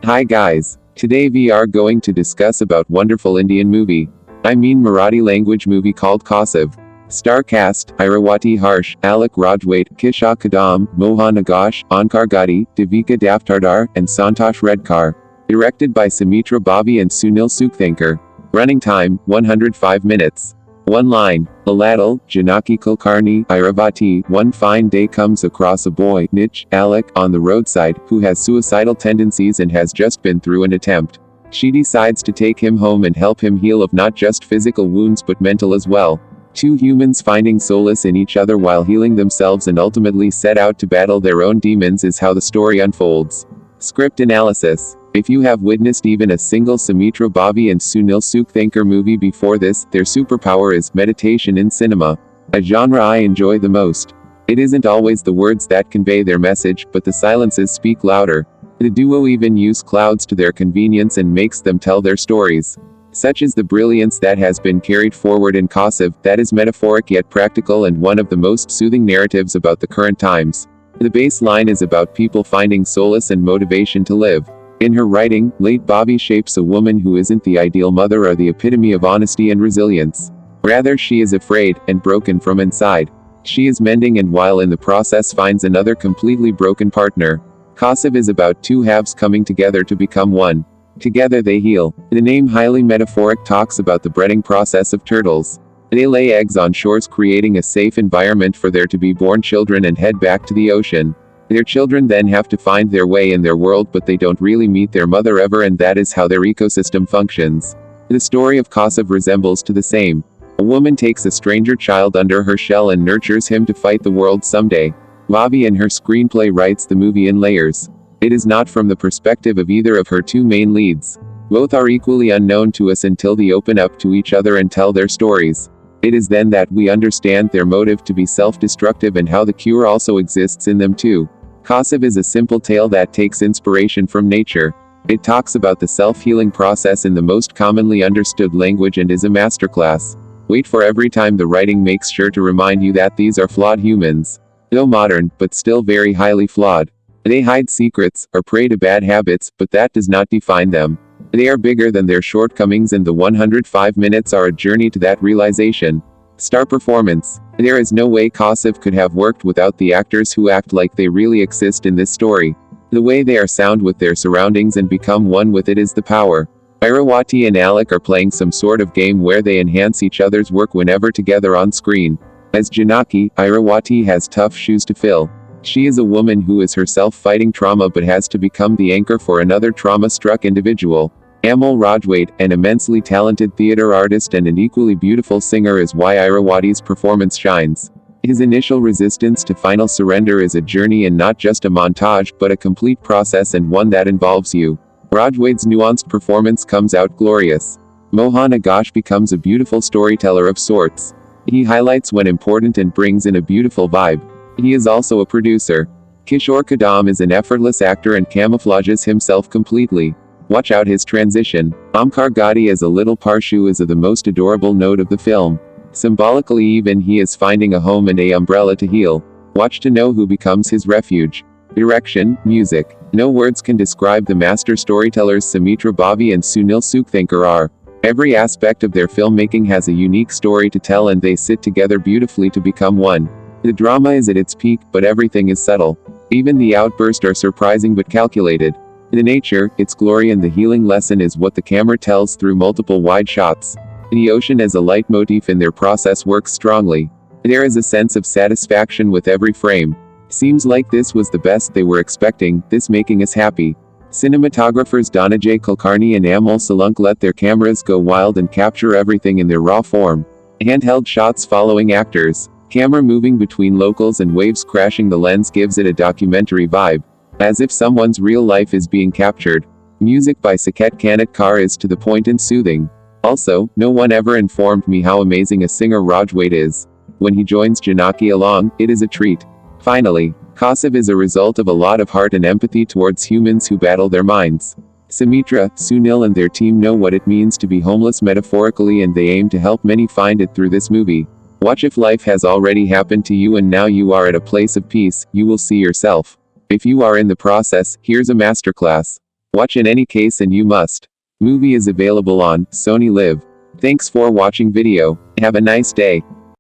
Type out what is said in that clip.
Hi guys. Today we are going to discuss about wonderful Indian movie. I mean Marathi language movie called Kaasav. Star cast, Irawati Harsh, Alec Rajwait, Kisha Kadam, Mohan Agashe, Onkar Gadi, Devika Daftardar, and Santosh Redkar. Directed by Sumitra Bhave and Sunil Sukthankar. Running time, 105 minutes. One line, Aladal, Janaki Kulkarni, Iravati. One fine day comes across a boy, Nich, Alec, on the roadside, who has suicidal tendencies and has just been through an attempt. She decides to take him home and help him heal of not just physical wounds but mental as well. Two humans finding solace in each other while healing themselves and ultimately set out to battle their own demons is how the story unfolds. Script analysis. If you have witnessed even a single Sumitra Bhave and Sunil Sukthankar movie before this, their superpower is meditation in cinema. A genre I enjoy the most. It isn't always the words that convey their message, but the silences speak louder. The duo even use clouds to their convenience and makes them tell their stories. Such is the brilliance that has been carried forward in Kaasav, that is metaphoric yet practical and one of the most soothing narratives about the current times. The baseline is about people finding solace and motivation to live. In her writing, late Bhave shapes a woman who isn't the ideal mother or the epitome of honesty and resilience. Rather, she is afraid, and broken from inside. She is mending and while in the process finds another completely broken partner. Kaasav is about two halves coming together to become one. Together they heal. The name highly metaphoric talks about the breeding process of turtles. They lay eggs on shores creating a safe environment for there to be born children and head back to the ocean. Their children then have to find their way in their world but they don't really meet their mother ever and that is how their ecosystem functions. The story of Kaasav resembles to the same. A woman takes a stranger child under her shell and nurtures him to fight the world someday. Bhave in her screenplay writes the movie in layers. It is not from the perspective of either of her two main leads. Both are equally unknown to us until they open up to each other and tell their stories. It is then that we understand their motive to be self-destructive and how the cure also exists in them too. Kaasav is a simple tale that takes inspiration from nature. It talks about the self-healing process in the most commonly understood language and is a masterclass. Wait for every time the writing makes sure to remind you that these are flawed humans. Though modern, but still very highly flawed. They hide secrets, or prey to bad habits, but that does not define them. They are bigger than their shortcomings and the 105 minutes are a journey to that realization. Star performance. There is no way Kaasav could have worked without the actors who act like they really exist in this story. The way they are sound with their surroundings and become one with it is the power. Irawati and Alec are playing some sort of game where they enhance each other's work whenever together on screen. As Janaki, Irawati has tough shoes to fill. She is a woman who is herself fighting trauma but has to become the anchor for another trauma-struck individual. Amol Rajwait, an immensely talented theater artist and an equally beautiful singer is why Irawati's performance shines. His initial resistance to final surrender is a journey and not just a montage but a complete process and one that involves you. Rajwait's nuanced performance comes out glorious. Mohan Agashe becomes a beautiful storyteller of sorts. He highlights when important and brings in a beautiful vibe. He is also a producer. Kishore Kadam is an effortless actor and camouflages himself completely. Watch out his transition. Onkar Gadi as a little Parshu is the most adorable note of the film. Symbolically even he is finding a home and a umbrella to heal. Watch to know who becomes his refuge. Direction, music. No words can describe the master storytellers Sumitra Bhave and Sunil Sukthankar are. Every aspect of their filmmaking has a unique story to tell and they sit together beautifully to become one. The drama is at its peak, but everything is subtle. Even the outbursts are surprising but calculated. The nature, its glory and the healing lesson is what the camera tells through multiple wide shots. The ocean as a leitmotif in their process works strongly. There is a sense of satisfaction with every frame. Seems like this was the best they were expecting, this making us happy. Cinematographers Dhananjay Kulkarni and Amol Salunk let their cameras go wild and capture everything in their raw form. Handheld shots following actors. Camera moving between locals and waves crashing the lens gives it a documentary vibe. As if someone's real life is being captured. Music by Saket Kanatkar is to the point and soothing. Also, no one ever informed me how amazing a singer Rajwait is. When he joins Janaki along, it is a treat. Finally, Kaasav is a result of a lot of heart and empathy towards humans who battle their minds. Sumitra, Sunil and their team know what it means to be homeless metaphorically and they aim to help many find it through this movie. Watch if life has already happened to you and now you are at a place of peace, you will see yourself. If you are in the process, here's a masterclass. Watch in any case and you must. Movie is available on Sony Live. Thanks for watching video. Have a nice day.